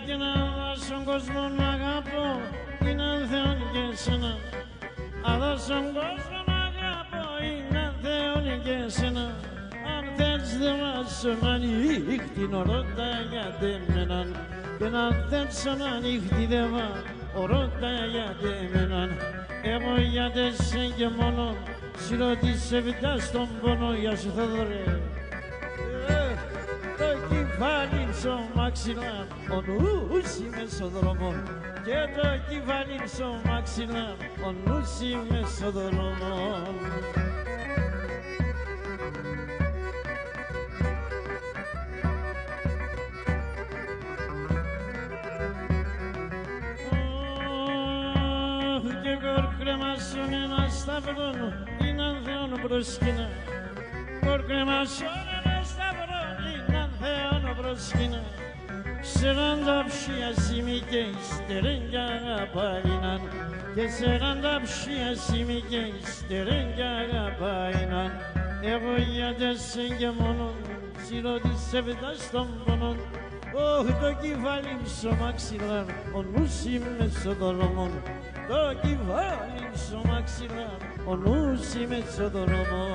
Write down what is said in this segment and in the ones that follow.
Και να δω στον κόσμο να αγαπώ, είναι αν Θεόν και εσένα. Να δω στον κόσμο να αγαπώ, είναι αν Θεόν και εσένα. Αν θες δε βάζω να νύχτη ρώτα γιατί εμέναν. Και να θες να νύχτη δε ρώτα γιατί εμέναν. Εγώ γιατί εσέ και μόνο, συρωτήσε βιτά στον πόνο, για σου θα δωρε. Το κεφάλι στο μαξιλάρ, ο νους είμαι στο δρόμο. Και το κεφάλι στο μαξιλάρ, ο νους είμαι στο δρόμο. Και κορκρεμάσουν ένα σταυρόν, είναι αν Θεόν προσκυνά. Κορκρεμάσουν ένα σταυρόν, είναι αν Θεόν προσκυνά. Σεράντα ψία σημεί και υστερέγγια αγαπάιναν. Και σεράντα ψία σημεί και υστερέγγια αγαπάιναν. Εγώ γιατί εσέ και μόνον, συρωτήσε βιτά στον πονόν. Όχι το κεφάλι στο μαξιλάρ, ο νους είμαι στο δρόμο. Το κεφάλι στο μαξιλάρ, ο νους είμαι στο δρόμο.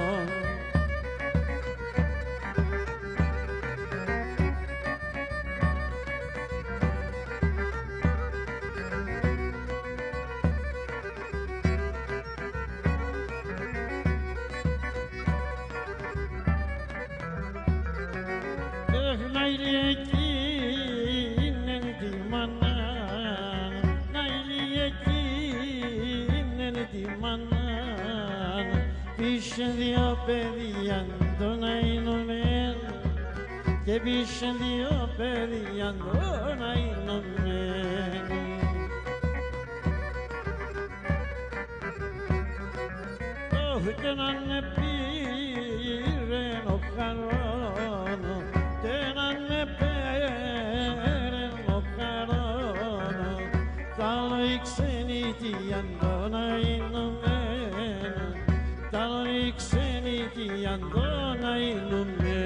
Πίσαν δύο παιδιά τον αεινωμέν και πίσαν δύο παιδιά τον αεινωμέν. Όχι και να είναι πήρεν ο χαρόνο και να είναι πέρεν ο χαρόνο καλό η ξενιτία τον αεινωμέν. Τalo οι ξένοι κι αντώ να εινούμε.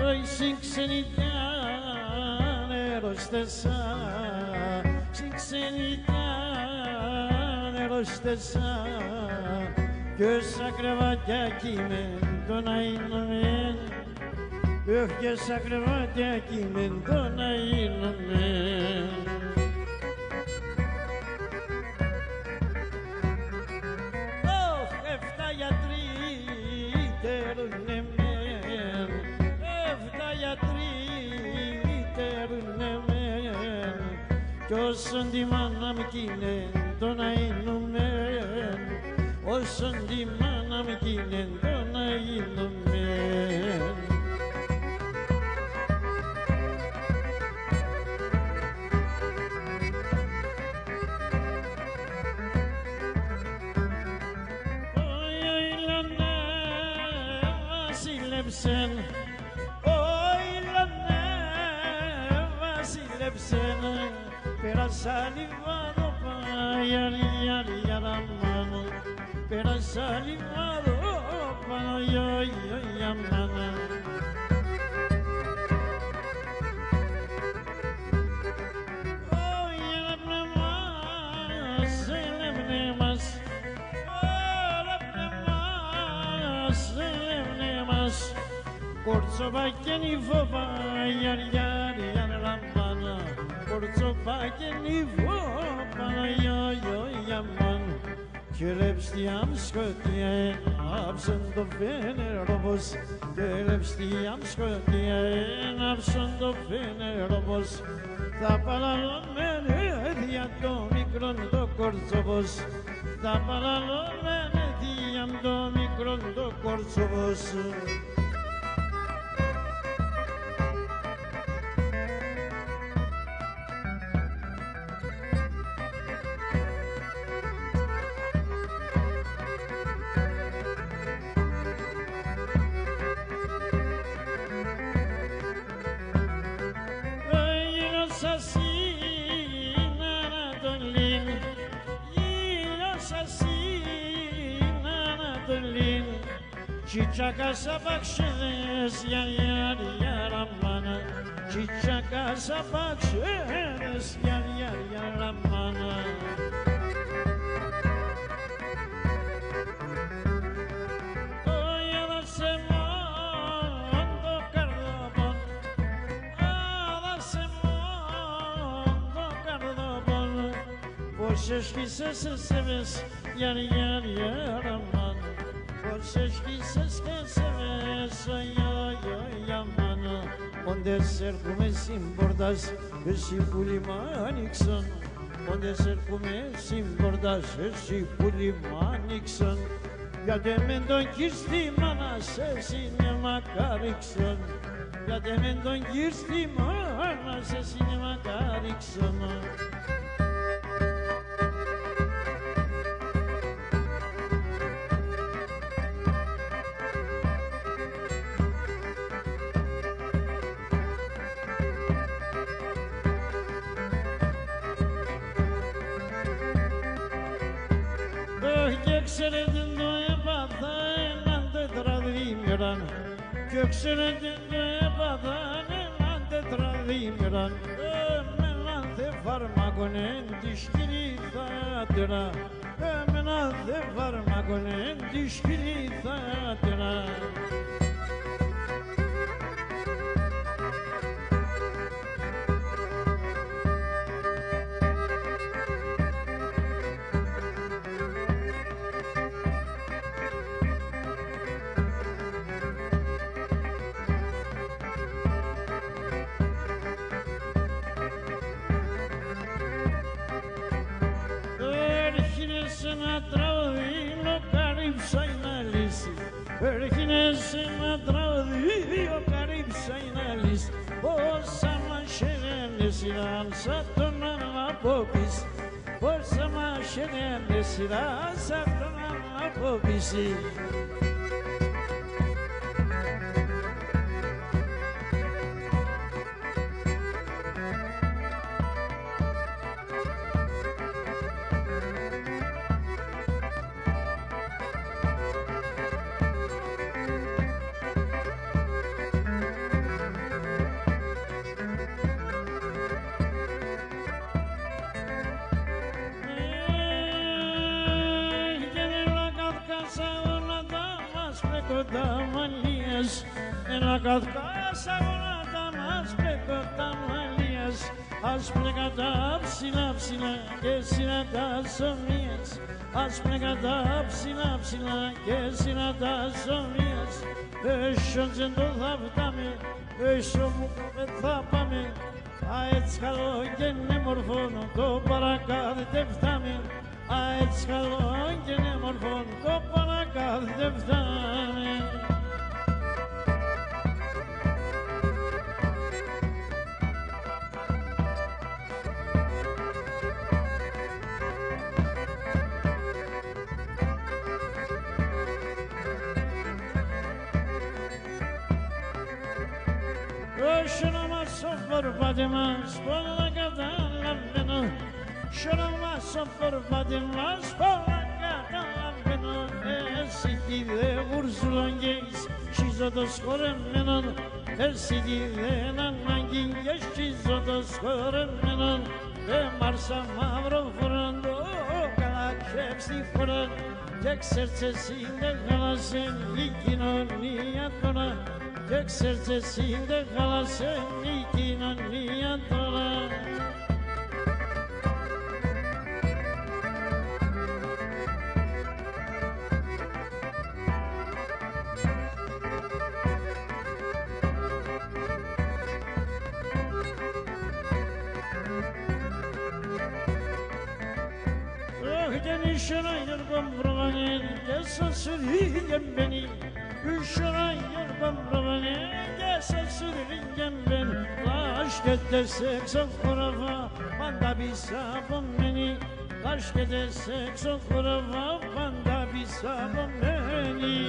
Όχι ξένοι κι ανεροστεσά, ξένοι κι ανεροστεσά, κι όσα κρεβάτια κείμεν το να εινούμε. Έχω και σαν κρεβάτια κείμεντο να γίνομαι. Εφτά γιατροί τερούνε μεν, εφτά γιατροί τερούνε μεν, κι όσον τη μάνα μου κείμεντο να γίνομαι, όσον τη μάνα μου κείμεντο να γίνομαι. Πέρασα λιμάδο πάνω, πέρασα λιμάδο πάνω, για μάνα. Κορτσοπάκενη φοβά, γιαριάρια λαμπάνα. Κορτσοπάκενη φοβά, για μάνα. Kelepstiam skøtien, absent og finner robos. Kelepstiam skøtien, absent og finner robos. Tapalalon menediando mikron do korzobos. Tapalalon menediando mikron do korzobos. Çiçaka sabak şenes yar amana. Çiçaka sabak şenes yar amana. Oyala semondo cardobon. Ala semondo cardobon. Poşeş ki seves yar amana. Poşeş ki ses yamana. Onde ser come simbordas si pulimanikson. Onde ser come simbordas si pulimanikson. Ya demendon kirsti mana sesine makarikson. Ya demendon kirsti mana sesine makarikson. Gökseledin doya badan de tradimiran. Gökseledin doya badan de tradimiran. Menante farmagonen dişkili tadıra. Menante farmagonen dişkili tadıra. Erkinesine tradio caripsainalis. Osama şerenesiran satunan apopis. Osama şerenesiran satunan apopisi. En la Kafkasa una damas precotamalias. As plegada psina que sinata son mías. As plegada psina que sinata son mías. Eşon zendo zaptame, eşon mukabetapame. Aetz kalo genne morfono do parakad deftame. Aetz kalo genne morfono do parakad deftame. Por Fatimas, por la catalana, lloramos por Fatimas, por la catalana. Esidi de Ursulan genç, şizodos koremenon. Esidi de nanan genç, şizodos koremenon. Marsa mavro fırında, kalak hepsi fırın. Tek serçesinde kalasın, ikinon niyatına. Tek serçesinde kalasın, ikinon niyatına. nişana yırgın sasırıyken beni Üşüren yırgın sasırıyken beni Kaç gidesek sokurafa banda bir sabun beni Kaç gidesek sokurafa banda bir sabun beni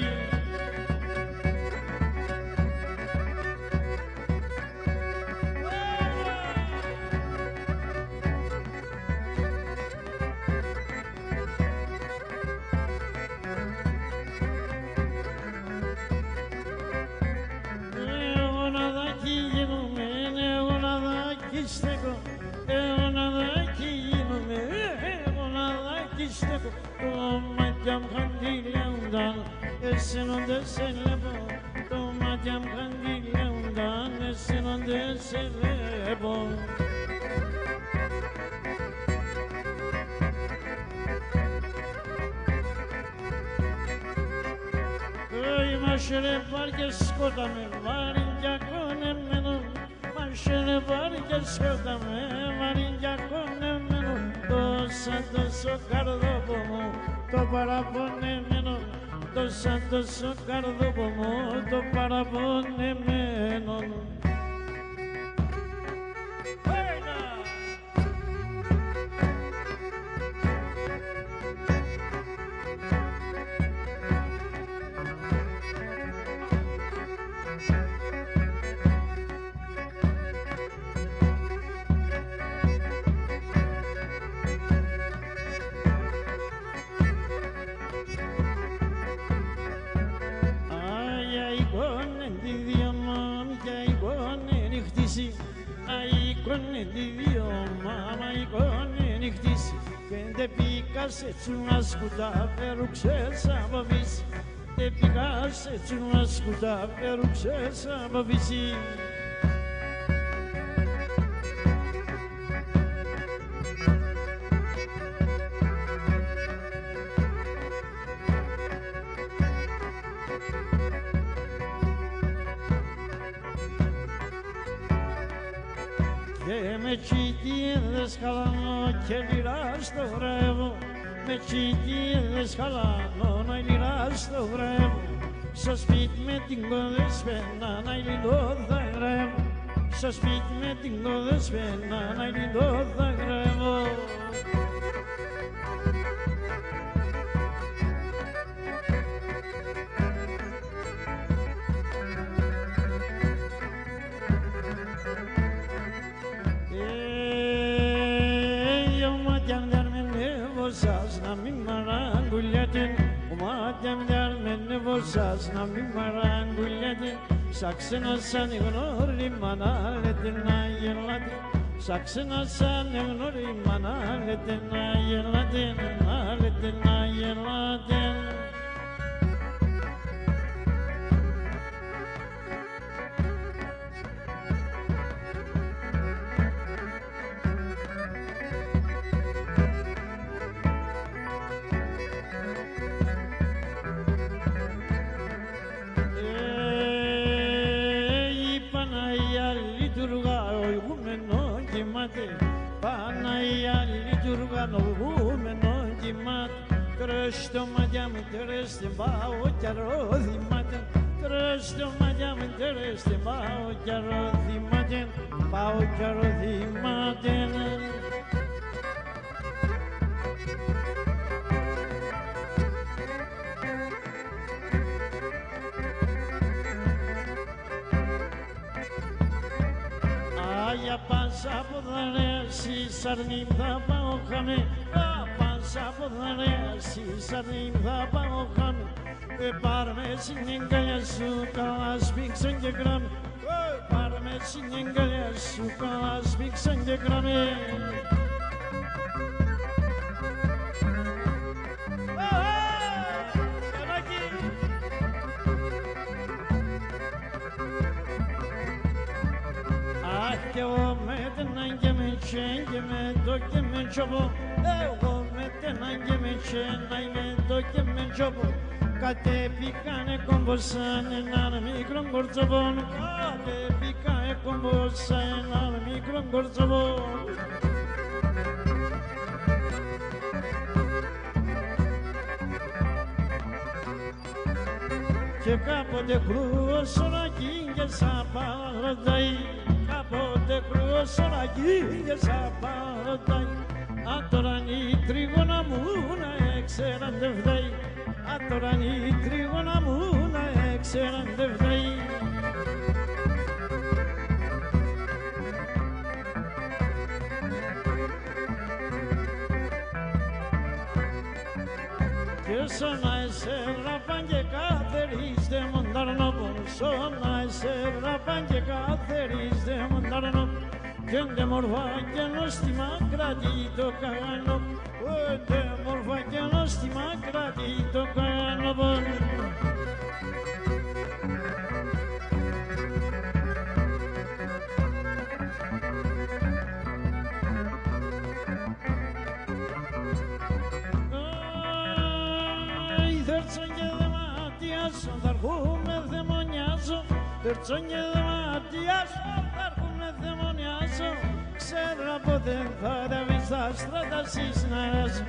Tomatjam kandilaudan, essen onde selebo. Tomatjam kandilaudan, essen onde selebo. Oi, mashere parke skotame, varinja konemenu. Mashere parke skotame, varinja konemenu. Dosa cardobomo, to paraponemeno. Dosa cardobomo, to paraponemeno. Έτσι να σκουτά περούξες από βύση Δεν πήγας έτσι να σκουτά περούξες από βύση Και με τσιτίδες χαλανώ και λυρά στο βρέβο Με τσιτίδες χαλανώ να λυρά στο βρέβο Στο σπίτι με την κοδεσπένα να λιτώ θα γρεύω Στο σπίτι με την κοδεσπένα να λιτώ θα γρεύω Να μην μαραγγουλιάτε, ο μάτια με νεύωσας να μην μαραγγουλιάτε Σαν ξένα σαν γνώριμα να λέτε να γελάτε Σαν ξένα σαν γνώριμα να λέτε να γελάτε Να λέτε να γελάτε Παναγία λειτουργά νοούμενο κοιμάται Τρες το μάτια μου τρες την πάω κι αρρώδημαται Τρες το μάτια μου τρες την πάω κι αρρώδημαται Πάω κι αρρώδημαται Για πάσα που θα ρέσει, σαρνί θα πάω χαμέ Πάσα που θα ρέσει, σαρνί θα πάω χαμέ Πάρ' με στην εγκαλιά σου, καλά σπίξαν και γράμμε Πάρ' με στην εγκαλιά σου, καλά σπίξαν και γράμμε Και εγώ με την άγγε με τσέγγε με το και με τσόπο Εγώ με την άγγε με τσέγγε με το και με τσόπο Κατέβηκανε κομποσαν έναν μικρό κορτσοπό Κατέβηκανε κομποσαν έναν μικρό κορτσοπό και κάποτε κρουοσοράκι και σαν παροτάει, κάποτε κρουοσοράκι και σαν παροτάει. Αν τώρα η τρίγωνα μου να έξεραν δεν φταίει, αν τώρα η τρίγωνα μου να έξεραν δεν φταίει. Και σώνα εσέραπαν και καθερίστε μονταρνόπον, σώνα εσέραπαν και καθερίστε μονταρνόπον, κι έντε μορφά και νόστιμα κρατεί το καγανό, έντε μορφά και νόστιμα κρατεί το καγανό. Θα έρχομαι δαιμονιάζω, τερτσόν και δαιμάτιάζω, θα έρχομαι δαιμονιάζω. Ξέρω πότε θα δαβείς τα στράτα συσνάρας,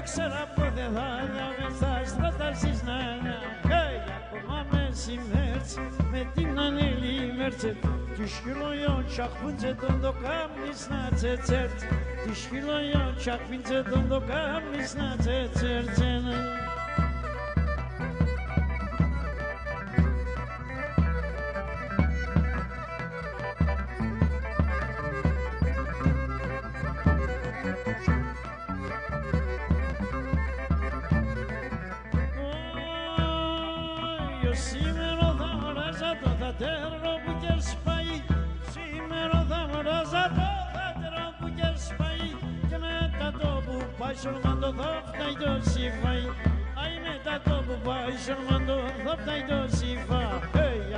ξέρω πότε θα δαβείς τα στράτα συσνάρας. Ακόμα μεσημέρς με την ανέλη μέρτσε, τη σκυλόγιο τσαχπούντσε τον το κάμνης να τσετσέρτσε, τη σκυλόγιο τσαχπούντσε τον το κάμνης να τσετσέρτσε. Σήμερα θα μοράζα το δατέρο που και σπάει, σήμερα θα μοράζα το δατέρο που και σπάει, και μετά το που πάει σορμάντο θα φτάει το σύφαει, αι μετά το που πάει σορμάντο θα φτάει το σύφα.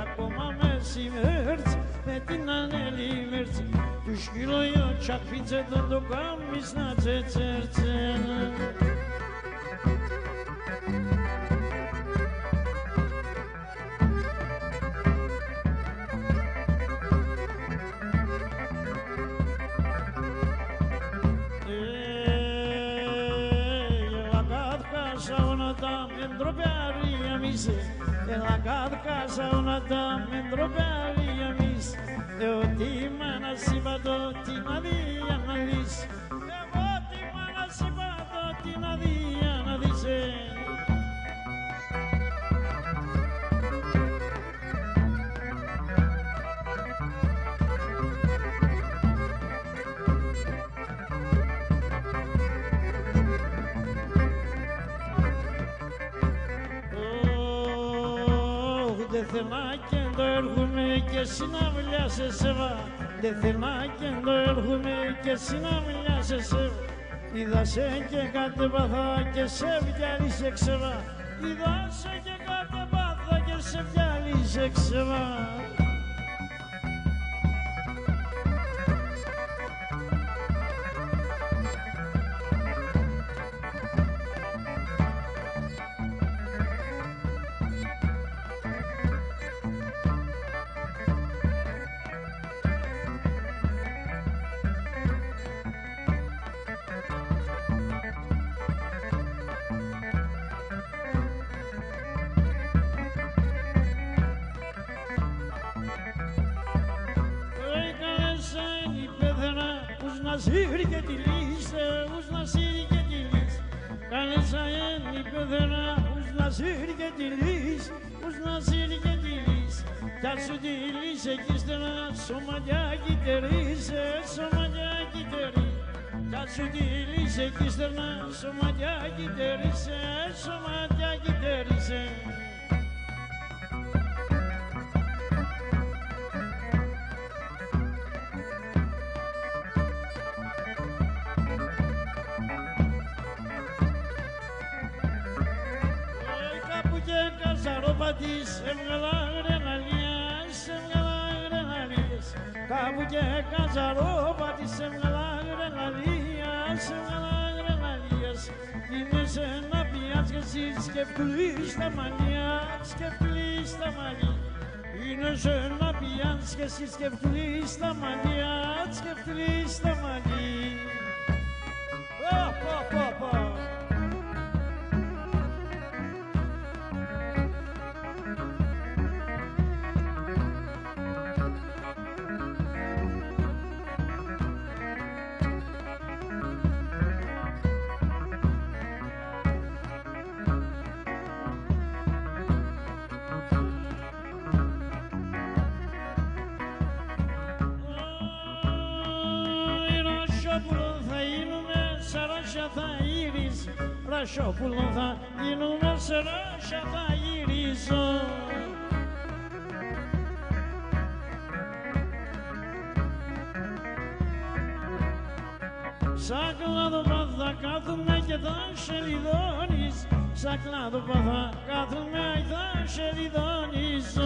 Ακόμα μεσημέρτς με την ανέλη μέρτς, του σκυλόγιο τσακφίτσε τον το κάμις να τσετσέρτσε. La casa una dame tropeli amis, e ottimana si badotti nadia nalis, e ottimana si badotti nadia nalise. Δεν θεμά και το έρχομαι και συναυλιά σε σεβά, δεν θεμά και το έρχομαι και συναυλιά σε σεβά. Είδα σε και κατεβάθα και σε βιάλισε ξεβά, είδα σε και κατεβάθα και σε βιάλισε ξεβά. Νασίρ και τη λύσε, ους Νασίρ και τη λύσε, κάλεσα εν η παιδερά, ους Νασίρ και τη λύσε, ους Νασίρ και τη λύσε, κι ας σου τη λύσε κι ύστερα σωματιάκι τερίσε, σωματιάκι τερί, κι ας σου τη λύσε κι ύστερα σωματιάκι τερίσε, σωματιάκι τερίσε. Καζαρόπατης έβγαλα γρεναλίες, έβγαλα γρεναλίες, κάπου και καζαρόπατης έβγαλα γρεναλίες, έβγαλα γρεναλίες. Είναι σε ένα πιάτς και εσύ σκεφτουλείς τα μαλλιά, σκεφτουλείς τα μαλλιά. Είναι σε ένα πιάτς και εσύ σκεφτουλείς τα μαλλιά, σκεφτουλείς τα μαλλιά. ρόσα θα γυρίζω, Ρασόπουλο θα γίνουμε, σε ρόσα θα γυρίζω. Σαν κλάδοπα θα κάθουμε και θα σελιδώνεις, σαν κλάδοπα θα κάθουμε και θα σελιδώνεις.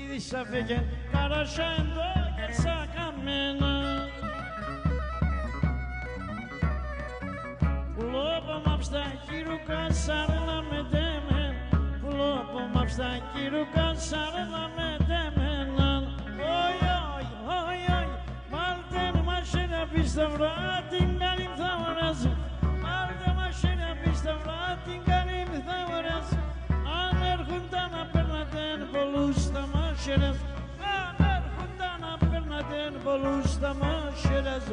Ήδη σ' αφήγεν καρασιά εδώ και σαν καμένα. Πουλόπα απ' στα χειρούκα σάρλα με τέμεν, πουλόπα απ' στα χειρούκα σάρλα με τέμεναν. Όι, όι, όι, όι, μάλτεν μασένα πισταυρά την καλή θα οράζει, μάλτεν μασένα πισταυρά την καλή θα οράζει. Αν έρχονταν να περνατεν πολλούς τα μάσχερες, αν έρχονταν να περνατεν πολλούς τα μάσχερες.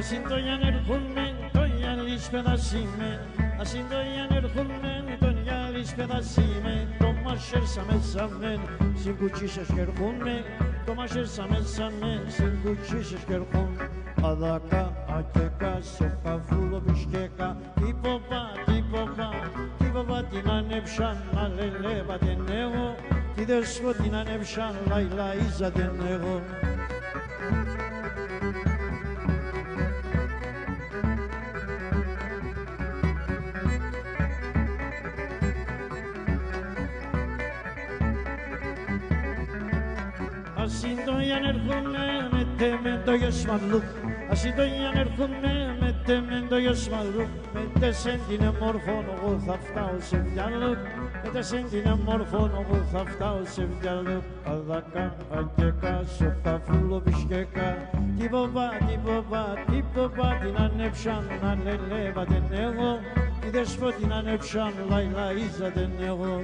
Ασυντόγιαν ερχούνμεν, το γυαλίς παιδασίμεν. Ασυντόγιαν ερχούνμεν, το γυαλίς παιδασίμεν. Το μασέρσα μέσαμεν, συγκουτσίσες και ερχούνμεν. Το μασέρσα μέσαμεν, συγκουτσίσες και ερχούνμεν. Αδακά, ακεκά, σοκαφούλο πισκέκα. Τι ποπά, την ανέψαν, αλελέβα την εγώ. Τι δεσπό την ανέψαν, λαϊλαΐζα την εγώ. Ασυντόγιαν έρχομαι με τέμεντο γεσμαλούκ. Ασυντόγιαν έρχομαι με τέμεντο γεσμαλούκ. Με τεσέν την εμόρφων εγώ θα φτάω σε βιαλούκ. Με τεσέν την εμόρφων εγώ θα φτάω σε βιαλούκ. Αδακά, ακεκά, σοκαφούλο πισκέκα. Τι ποπά, την ανέψαν, αλελέβα την εγώ. Τι δεσπό την ανέψαν, λαϊλαΐζα την εγώ.